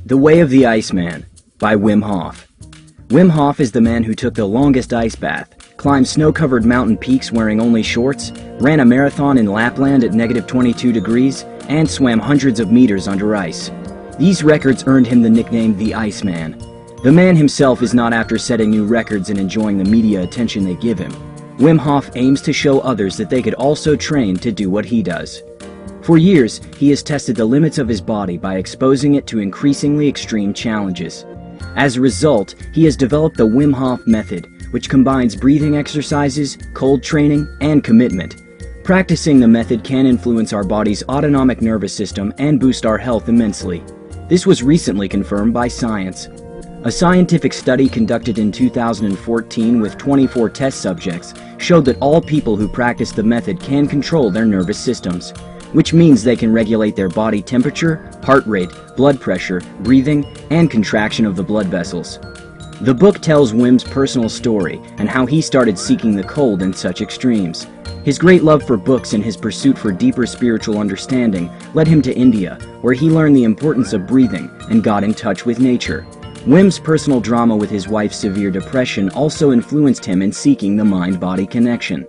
The Way of the Iceman by Wim Hof. Wim Hof is the man who took the longest ice bath, climbed snow-covered mountain peaks wearing only shorts, ran a marathon in Lapland at -22 degrees, and swam hundreds of meters under ice. These records earned him the nickname the Iceman. The man himself is not after setting new records and enjoying the media attention they give him. Wim Hof aims to show others that they could also train to do what he does. For years, he has tested the limits of his body by exposing it to increasingly extreme challenges. As a result, he has developed the Wim Hof Method, which combines breathing exercises, cold training, and commitment. Practicing the method can influence our body's autonomic nervous system and boost our health immensely. This was recently confirmed by science. A scientific study conducted in 2014 with 24 test subjects showed that all people who practice the method can control their nervous systems, which means they can regulate their body temperature, heart rate, blood pressure, breathing, and contraction of the blood vessels. The book tells Wim's personal story and how he started seeking the cold in such extremes. His great love for books and his pursuit for deeper spiritual understanding led him to India, where he learned the importance of breathing and got in touch with nature. Wim's personal drama with his wife's severe depression also influenced him in seeking the mind-body connection.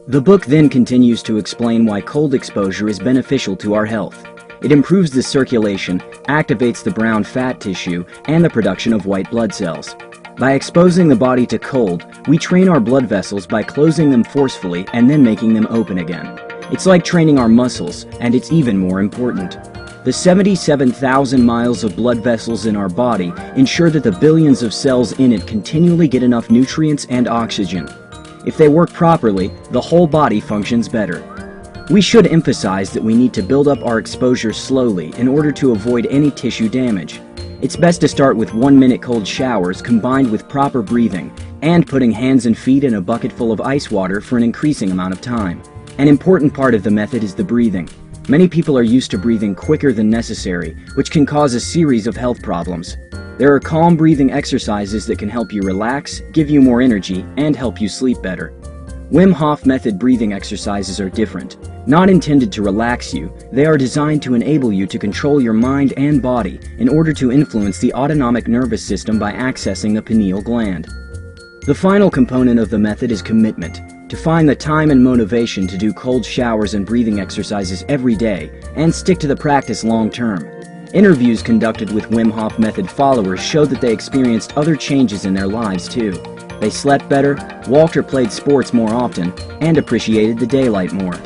The book then continues to explain why cold exposure is beneficial to our health. It improves the circulation, activates the brown fat tissue, and the production of white blood cells. By exposing the body to cold, we train our blood vessels by closing them forcefully and then making them open again. It's like training our muscles, and it's even more important. The 77,000 miles of blood vessels in our body ensure that the billions of cells in it continually get enough nutrients and oxygen. If they work properly, the whole body functions better. We should emphasize that we need to build up our exposure slowly in order to avoid any tissue damage. It's best to start with 1-minute cold showers combined with proper breathing and putting hands and feet in a bucket full of ice water for an increasing amount of time. An important part of the method is the breathing. Many people are used to breathing quicker than necessary, which can cause a series of health problems. There are calm breathing exercises that can help you relax, give you more energy, and help you sleep better. Wim Hof Method breathing exercises are different. Not intended to relax you, they are designed to enable you to control your mind and body in order to influence the autonomic nervous system by accessing the pineal gland. The final component of the method is commitment. To find the time and motivation to do cold showers and breathing exercises every day and stick to the practice long term. Interviews conducted with Wim Hof Method followers showed that they experienced other changes in their lives too. They slept better, walked or played sports more often, and appreciated the daylight more.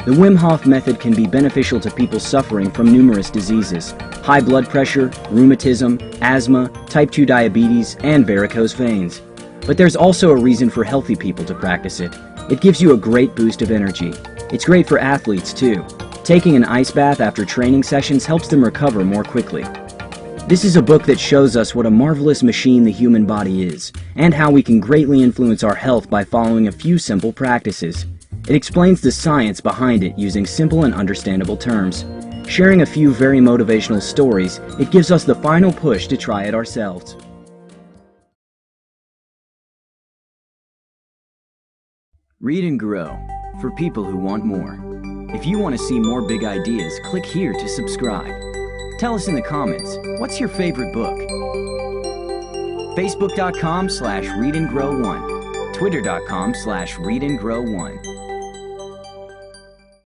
The Wim Hof Method can be beneficial to people suffering from numerous diseases: high blood pressure, rheumatism, asthma, type 2 diabetes, and varicose veins. But there's also a reason for healthy people to practice it. It gives you a great boost of energy. It's great for athletes too. Taking an ice bath after training sessions helps them recover more quickly. This is a book that shows us what a marvelous machine the human body is, and how we can greatly influence our health by following a few simple practices. It explains the science behind it using simple and understandable terms. Sharing a few very motivational stories, it gives us the final push to try it ourselves. Read and grow, for people who want more. If you want to see more big ideas, click here to subscribe. Tell us in the comments, what's your favorite book? Facebook.com/readandgrow1, Twitter.com/readandgrow1.